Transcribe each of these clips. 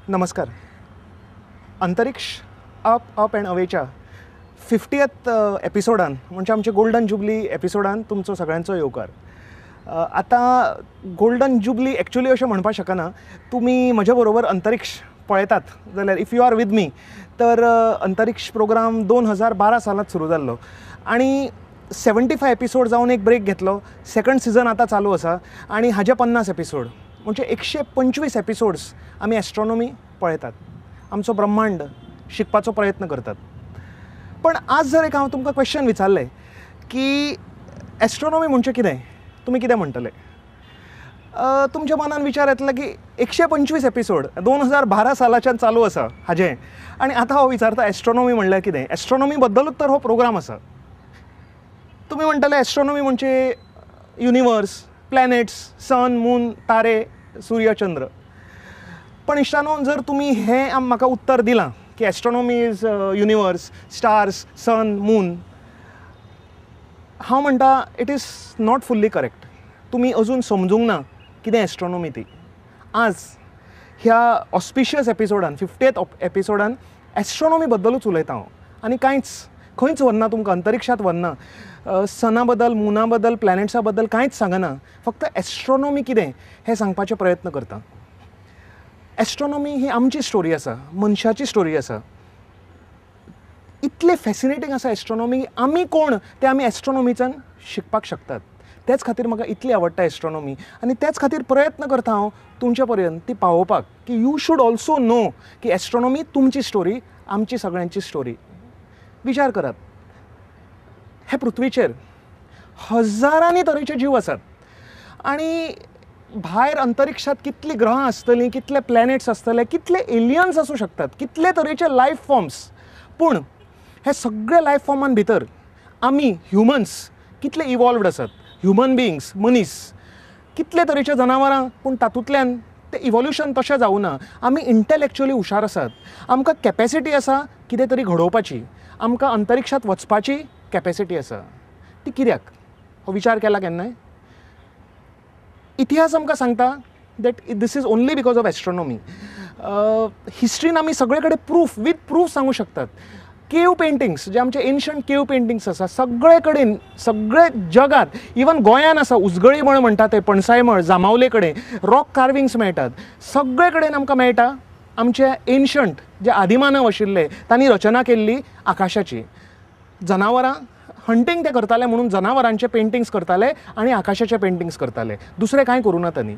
नमस्कार. अंतरिक्ष up end अवेच्या 50th एपिसोडान म्हणजे आमचे गोल्डन जुबली एपिसोडान तुमचो सगळ्यांचो येवकार. आता गोल्डन जुबली एक्चुअली अशें म्हणपाक शकना. तुमी म्हज्या बरोबर अंतरिक्ष पळयतात जाल्यार if you are with me तर अंतरिक्ष प्रोग्राम 2012 सालांत सुरू जाल्लो आनी 75 एपिसोड जावन एक ब्रेक घेतलो. सेकंड सीझन आतां चालू आसा आनी हाजे 50 एपिसोड म्हणजे 125 एपिसोड्स आमी एस्ट्रॉनॉमी पळयतात. आमचो ब्रह्मांड शिकपाचो प्रयत्न करतात. पण आज जर एक हांव तुमकां क्वेश्चन विचारलें की एस्ट्रॉनॉमी म्हणजे कितें, तुमी कितें म्हणटले? तुमच्या मनान विचार येतलो की 125 एपिसोड 2012 सालाच्यान चालू आसा हाजें आनी आतां हांव विचारता एस्ट्रॉनॉमी म्हणल्यार कितें. एस्ट्रॉनॉमी बद्दलूच तर हो प्रोग्राम आसा. तुमी म्हणटले एस्ट्रॉनॉमी म्हणजे युनिवर्स, प्लॅनेट्स, सन, मून, तारे, सूर्य, चंद्र. पण इश्टानो जर तुमी हें म्हाका उत्तर दिलां की astronomy is universe, stars, sun, moon, हांव म्हणटा it is not fully correct. तुमी अजून समजूंक ना कितें एस्ट्रॉनॉमी ती. आज ह्या ऑस्पिशियस एपिसोडान 50th एपिसोडान एस्ट्रॉनॉमी बद्दलूच उलयता हांव आनी खंयच व्हरना तुमकां, अंतरिक्षांत व्हरना, सना बद्दल, मुना बद्दल, प्लॅनेट्सा बद्दल कांयच सांगना. फक्त एस्ट्रॉनॉमी कितें हें सांगपाचे प्रयत्न करता. एस्ट्रॉनॉमी ही आमची स्टोरी आसा, मनशाची स्टोरी आसा. इतलें फॅसिनेटींग आसा एस्ट्रॉनॉमी. आमी कोण तें आमी एस्ट्रॉनॉमीच्यान शिकपाक शकतात. तेच खातीर म्हाका इतली आवडटा एस्ट्रॉनॉमी आनी तेच खातीर प्रयत्न करता हांव तुमचे पर्यंत ती पावोवपाक की यू शूड ऑल्सो नो की एस्ट्रॉनॉमी तुमची स्टोरी, आमची सगळ्यांची स्टोरी. विचार करात, हे पृथ्वीचेर हजारांनी तरेचे जीव आसात आनी भायर अंतरिक्षात कितली ग्रहां आसतलीं, कितले प्लॅनेट्स आसतले, कितले एलियन्स आसूं शकतात, कितले तरेचे लायफ फॉर्म्स. पूण हे सगळे लायफ फॉर्मान भितर आमी ह्युमन्स कितले इवॉल्वड आसात. ह्युमन बिईंग्स, मनीस, कितले तरेचे जनावरां, पूण तातूंतल्यान तें इवोल्युशन तशें जावना. आमी इंटॅलॅक्च्युअली हुशार आसात. आमकां कॅपॅसिटी आसा कितें तरी घडोवपाची. आमकां अंतरिक्षात वचपाची कॅपॅसिटी आसा. ती कित्याक? हो विचार केला केन्नाय? इतिहास आमकां सांगता that this is only because of astronomy. हिस्ट्रीन आमी सगळे कडेन विथ प्रूफ सांगू शकतात. केव पेंटिंग्स, जे आमचे एन्शंट केव पेंटिंग्स आसा सगळे कडेन, सगळे जगात, इवन गोंयान आसा, उजगळी मळ म्हणटा ते, पणसाय मळ, जामावले कडेन रॉक कार्विंग्स मेळटात. सगळे कडेन आमकां मेळटा आमचे एन्शंट जे आदिमानव आशिल्ले तांणी रचना केल्ली आकाशाची. जनावरां हंटींग ते करताले म्हणून जनावरांचे पेंटिंग्स करताले आनी आकाशाचे पेंटिंग्स करताले. दुसरें कांय करूं ना तांणी.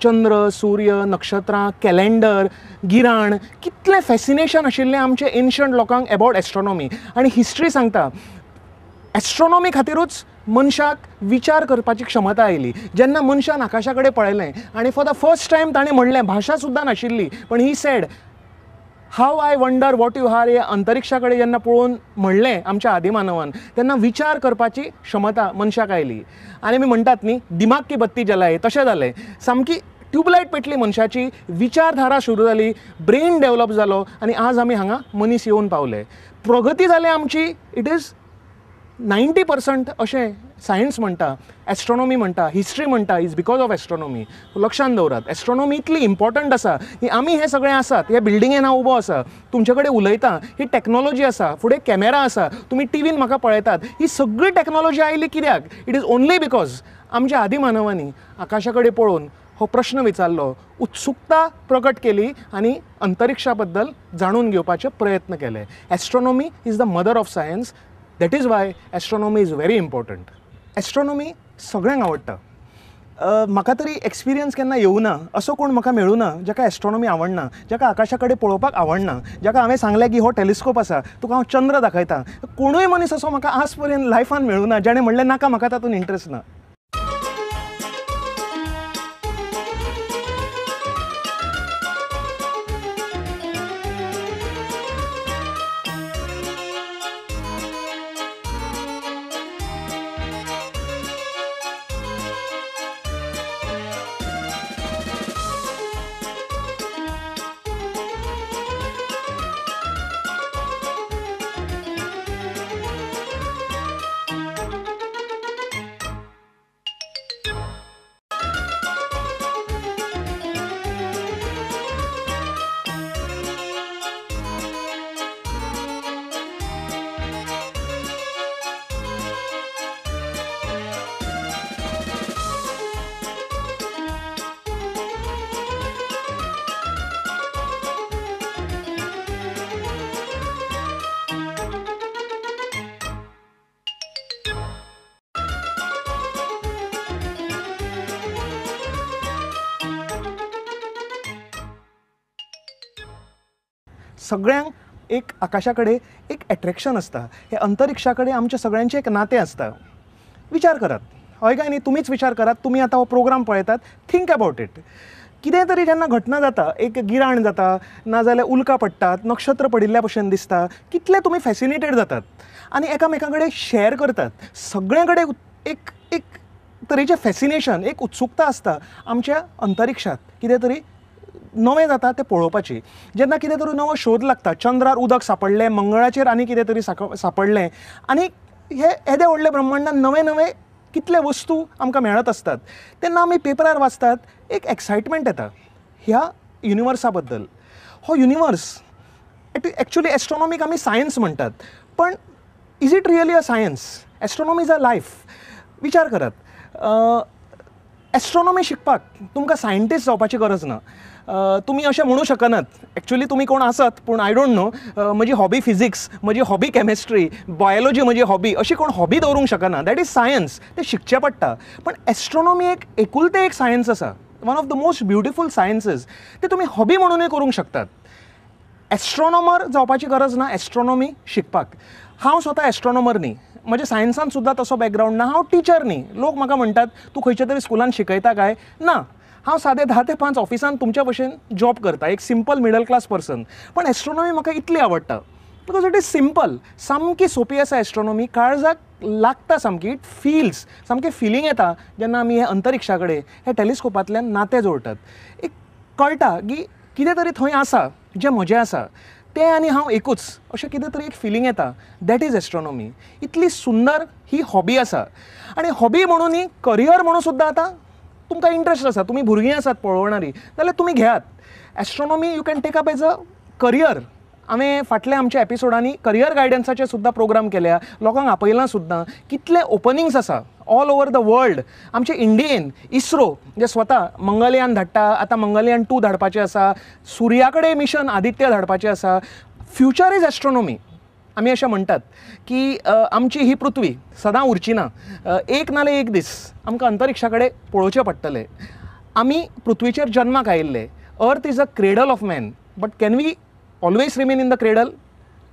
चंद्र, सूर्य, नक्षत्रां, कॅलेंडर, गिराण, कितलें फॅसिनेशन आशिल्लें आमचे एन्शंट लोकांक एबावट एस्ट्रॉनॉमी. आनी हिस्ट्री सांगता एस्ट्रॉनॉमी खातीरूच मनशाक विचार करपाची क्षमता आयली. जेन्ना मनशान आकाशा कडेन पळयलें आनी फॉर द फर्स्ट टायम ताणें म्हणलें, भाशा सुद्दां नाशिल्ली, पण he said how I wonder what you are. हे अंतरिक्षा कडेन जेन्ना पळोवन म्हणलें आमच्या आदिमानवान, तेन्ना विचार करपाची क्षमता मनशाक आयली. आनी आमी म्हणटात न्ही, दिमाग की बत्ती जलाय, तशें जालें. सामकी ट्यूबलायट पेटली मनशाची, विचारधारा सुरू जाली, ब्रेन डेवलप जालो आनी आज आमी हांगा मनीस येवन पावले. प्रगती जाली आमची. इट इज 90% अशें सायन्स म्हणटा, एस्ट्रॉनॉमी म्हणटा, हिस्ट्री म्हणटा, इज बिकॉज ऑफ एस्ट्रॉनॉमी. लक्षांत दवरात, एस्ट्रॉनॉमी इतली इम्पॉर्टंट आसा की आमी हे सगळे आसात, हे बिल्डिंगेन हांव उबो आसा, तुमचे कडेन उलयता, ही टॅक्नॉलॉजी आसा, फुडें कॅमेरा आसा, तुमी टीव्हीन म्हाका पळयतात. ही सगळी टॅक्नॉलॉजी आयली कित्याक? इट इज ओन्ली बिकॉज आमच्या आदिमानवांनी आकाशा कडेन पळोवन हो प्रश्न विचारलो, उत्सुकता प्रकट केली आनी अंतरिक्षा बद्दल जाणून घेवपाचे प्रयत्न केले. Astronomy is the mother of science. That is why astronomy is very important. Astronomy सगळ्यांक आवडटा. म्हाका तरी एक्सपिरियन्स केन्ना येवना, असो कोण म्हाका मेळूना जाका एस्ट्रॉनॉमी आवडना, जाका आकाशा कडेन पळोवपाक आवडना, जाका हांवें सांगलें की हो टॅलिस्कोप आसा, तुका हांव चंद्र दाखयतां. कोणूय मनीस असो म्हाका आज पर्यंत लायफान मेळूना जाणें म्हणलें नाका म्हाका तातूंत इंट्रस्ट ना. सगळ्यांक एक आकाशा कडेन एक एट्रॅक्शन आसता. हे अंतरिक्षा कडेन आमच्या सगळ्यांचें एक नातें आसता. विचार करात, हय काय न्ही, तुमीच विचार करात. तुमी आतां हो प्रोग्राम पळयतात, थिंक अबावट इट. कितें तरी जेन्ना घटना जाता, एक गिराण जाता, नाजाल्यार उल्का पडटात, नक्षत्र पडिल्ल्या भशेन दिसता, कितले तुमी फॅसिनेटेड जातात आनी एकामेका कडेन शेअर करतात. सगळ्यां कडेन एक एक तरेचें फॅसिनेशन, एक उत्सुकता आसता आमच्या अंतरिक्षात कितें तरी नवें जाता तें पळोवपाची. जेन्ना कितें तरी नवो शोध लागता, चंद्रार उदक सांपडलें, मंगळाचेर आनी कितें तरी सांपडलें, आनी हे येदे व्हडल्या ब्रह्मांडान नवे नवे कितले वस्तू आमकां मेळत असतात, तेन्ना आमी पेपरार वाचतात, एक एक्सायटमेंट येता ह्या युनिवर्सा बद्दल. हो युनिवर्स एक्चुली एस्ट्रॉनॉमीक आमी सायन्स म्हणटात, पण is it really a science? Astronomy is a life. विचार करात, एस्ट्रॉनॉमी शिकपाक तुमकां सायंटिस्ट जावपाची गरज ना. तुमी अशें म्हणू शकनात, एक्चुली तुमी कोण आसात, पूण आय डोंट नो, म्हजी हॉबी फिजिक्स, म्हजी हॉबी कॅमिस्ट्री, बायोलॉजी म्हजी हॉबी, अशी कोण हॉबी दवरूंक शकना. दॅट इज सायन्स, तें शिकचें पडटा. पण एस्ट्रॉनॉमी एक एकुलतें एक सायन्स आसा, one of the most beautiful sciences. ते तुमी हॉबी म्हणूनय करूंक शकतात. एस्ट्रॉनॉमर जावपाची गरज ना एस्ट्रॉनॉमी शिकपाक. हांव स्वता एस्ट्रॉनॉमर न्ही, म्हज्या सायन्सान सुद्दां तसो बॅकग्रावंड ना. हांव टिचर न्ही. लोक म्हाका म्हणटात तूं खंयच्या तरी स्कुलान शिकयता काय? ना, हांव सादें 10 ते 5 ऑफिसान तुमच्या भशेन जॉब करता, एक सिंपल मिडल क्लास पर्सन. पण एस्ट्रॉनॉमी म्हाका इतली आवडटा बिकॉज इट इज सिंपल, सामकी सोंपी आसा एस्ट्रॉनॉमी. काळजाक लागता सामकी, इट फील्स, सामकें फिलींग येता जेन्ना आमी हे अंतरिक्षा कडेन हे टॅलिस्कोपांतल्यान नातें जोडटात. एक कळटा की कितें तरी थंय आसा जें म्हजें आसा, तें आनी हांव एकूच, अशें कितें तरी एक फिलींग येता. That is astronomy. इतली सुंदर ही हॉबी आसा. आनी हॉबी म्हणून न्ही, करियर म्हणून सुद्दां आतां तुमकां इंट्रस्ट आसा, तुमी भुरगीं आसात पळोवणारी, जाल्यार तुमी घेयात. Astronomy you can take up as a career. हांवें फाटल्या आमच्या एपिसोडांनी करियर गायडन्साचे सुद्दां प्रोग्राम केल्या, लोकांक आपयलां सुद्दां. कितले ओपनिंग्स आसा ऑल ओवर द वर्ल्ड. आमचे इंडियेन इस्रो जे स्वता मंगलयान धाडटा, आतां मंगलयान 2 धाडपाचें आसा, सुर्या कडेन मिशन आदित्य धाडपाचें आसा. Future is astronomy. आमी अशें म्हणटात की आमची ही पृथ्वी सदां उरची ना. एक नाल्यार एक दीस आमकां अंतरिक्षा कडेन पळोवचें पडटलें. आमी पृथ्वीचेर जल्माक आयिल्ले. Earth is a cradle of man, but can we always remain in the cradle?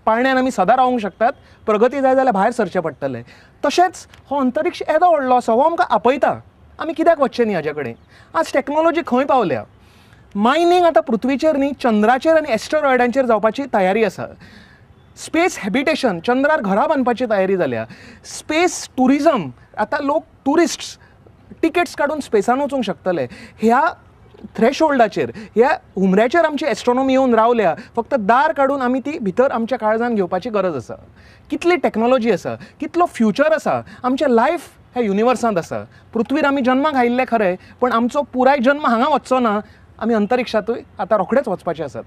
पाळण्यान आमी सदां रावूंक शकतात? प्रगती जाय जाल्यार भायर सरचें पडटलें. तशेंच हो अंतरिक्ष येदो व्हडलो आसा, हो आमकां आपयता. आमी कित्याक वचचें न्ही हाजे कडेन? आज टॅक्नॉलॉजी खंय पावल्या. मायनींग आतां पृथ्वीचेर न्ही, चंद्राचेर आनी एस्टरॉयडांचेर जावपाची तयारी आसा. स्पेस हॅबिटेशन, चंद्रार घरां बांदपाची तयारी जाल्या. स्पेस टुरिजम, आतां लोक टुरिस्ट्स टिकेट्स काडून स्पेसान वचूंक शकतले. ह्या थ्रेशोल्डाचेर, ह्या उमऱ्याचेर आमची एस्ट्रॉनॉमी येवन रावल्या. फक्त दार काडून आमी ती भितर आमच्या काळजान घेवपाची गरज आसा. कितली टॅक्नॉलॉजी आसा, कितलो फ्युचर आसा. आमचें लायफ ह्या युनिवर्सांत आसा. पृथ्वीर आमी जल्माक आयिल्ले खरें, पण आमचो पुराय जल्म हांगा वचचो ना. आमी अंतरिक्षांतूय आतां रोखडेच वचपाचे आसात.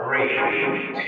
3, 2, 1.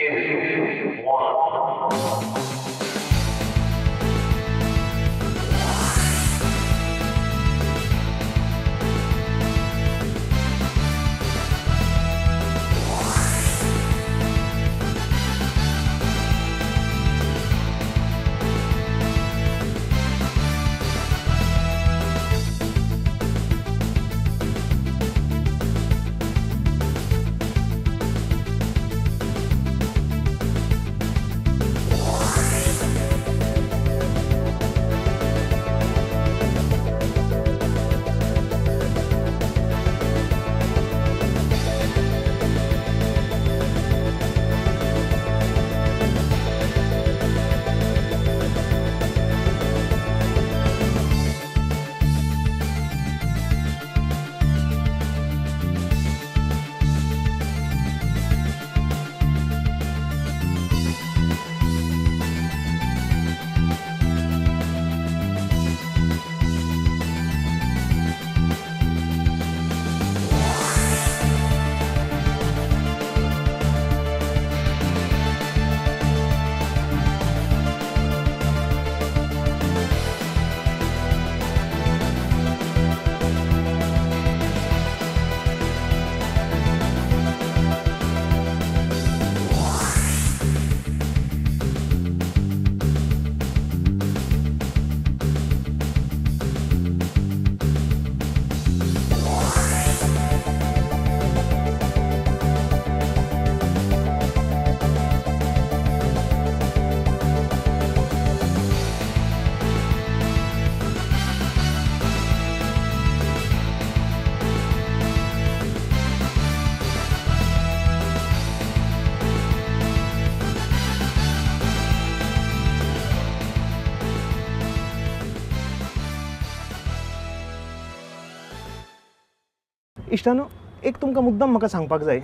इश्टानो, एक तुमकां मुद्दम म्हाका सांगपाक जाय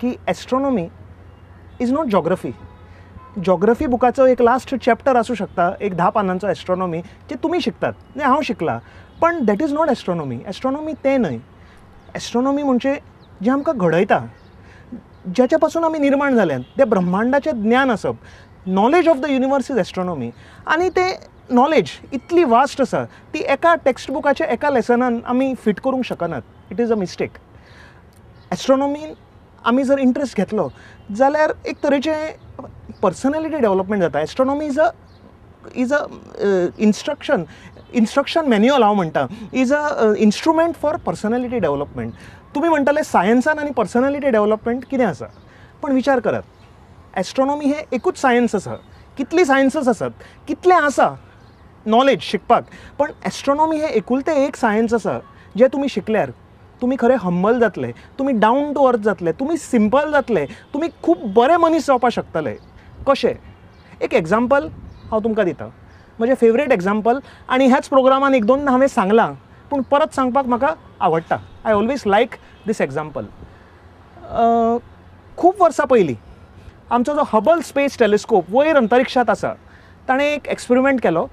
की astronomy is not geography. Geography बुकाचो एक लास्ट चॅप्टर आसूं शकता, एक 10 पानांचो एस्ट्रोनॉमी, जे तुमी शिकतात, जे हांव शिकलां, पण that is not astronomy. Astronomy तें न्हय. एस्ट्रोनॉमी म्हणजे जें आमकां घडयता, ज्याच्या पासून आमी निर्माण जाल्यात, तें ब्रह्मांडाचें ज्ञान आसप. Knowledge of the universe is astronomy. आनी तें नॉलेज इतली वास्ट आसा, ती एका टेक्स्ट बुकाच्या एका लेसनान आमी फिट करूंक शकनात. It is a mistake. एस्ट्रोनॉमीन आमी जर इंट्रस्ट घेतलो जाल्यार एक तरेचें पर्सनॅलिटी डेवलपमेंट जाता. Astronomy is a instruction manual हांव म्हणटा, is a instrument for personality development. तुमी म्हणटले सायन्सान आनी पर्सनॅलिटी डेवलपमेंट कितें आसा, पण विचार करात, एस्ट्रोनॉमी हें एकूच सायन्स आसा. कितली सायन्सीस आसात, कितलें आसा नॉलेज शिकपाक, पण एस्ट्रोनॉमी हें एकुलतें एक सायन्स आसा जें तुमी शिकल्यार तुमी खरे हंबल जातले, तुमी डावन टू अर्थ जातले, तुमी सिंपल जातले, तुमी खूब बरे मनीस जावपाक शकतले. कशें? एक एग्जाम्पल हांव तुमकां दितां, म्हजें फेवरेट एग्जाम्पल, आनी ह्याच प्रोग्रामान एक दोन हांवें सांगलां, पूण परत सांगपाक म्हाका आवडटा. I always like this example. खूब वर्सां पयलीं आमचो जो हबल स्पेस टेलिस्कोप वयर अंतरिक्षांत आसा, ताणें एक एक्सपेरिमेंट केलो.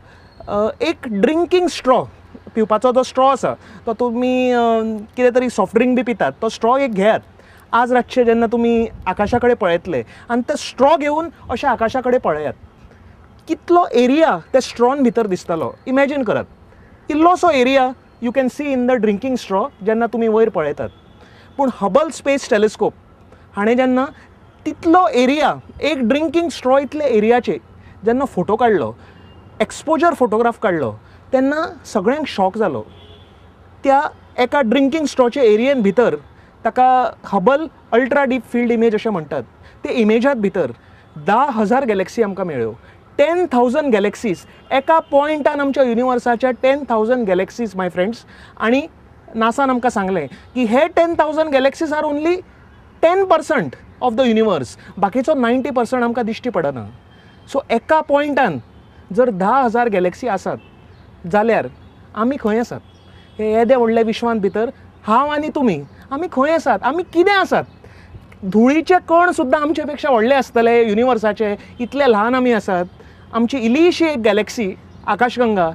एक ड्रिंकींग स्ट्रॉ, पिवपाचो जो स्ट्रॉ आसा, तो तुमी कितें तरी सॉफ्ट ड्रिंक बी पितात, तो स्ट्रॉ एक घेयात. आज रातचे जेन्ना तुमी आकाशा कडेन पळयतले आनी ते स्ट्रॉ घेवन अशे आकाशा कडेन पळयात, कितलो एरिया त्या स्ट्रॉन भितर दिसतलो. इमॅजीन करात, इल्लोसो area you can see in the drinking straw जेन्ना तुमी वयर पळयतात. पूण हबल स्पेस टेलिस्कोप हाणें जेन्ना तितलो एरिया, एक ड्रिंकींग स्ट्रॉ इतले एरियाचे जेन्ना फोटो काडलो, एक्सपोजर फोटोग्राफ काडलो, तेन्ना सगळ्यांक शॉक जालो. त्या एका ड्रिंकींग स्ट्रॉचे एरियेन भितर, ताका Hubble ultra deep field image अशें म्हणटात, ते इमेजात भितर 10,000 गॅलेक्सी आमकां मेळ्ळ्यो. 10,000 गॅलेक्सीज एका पॉयंटान आमच्या युनिवर्साच्या 10,000 गॅलेक्सीज माय फ्रेंड्स. आनी नासान आमकां सांगलें की हे 10,000 galaxies are only 10% of the universe. बाकीचो 90% आमकां दिश्टी पडना. सो एका पॉयंटान जर 10,000 गॅलेक्सी आसात जाल्यार आमी खंय आसात? हे येदे व्हडले विश्वांत भितर हांव आनी तुमी, आमी खंय आसात? आमी कितें आसात? धुळीचे कण सुद्दां आमचे पेक्षा व्हडले आसतले युनिवर्साचे, इतले ल्हान आमी आसात. आमची इल्लीशी एक गॅलेक्सी आकाशगंगा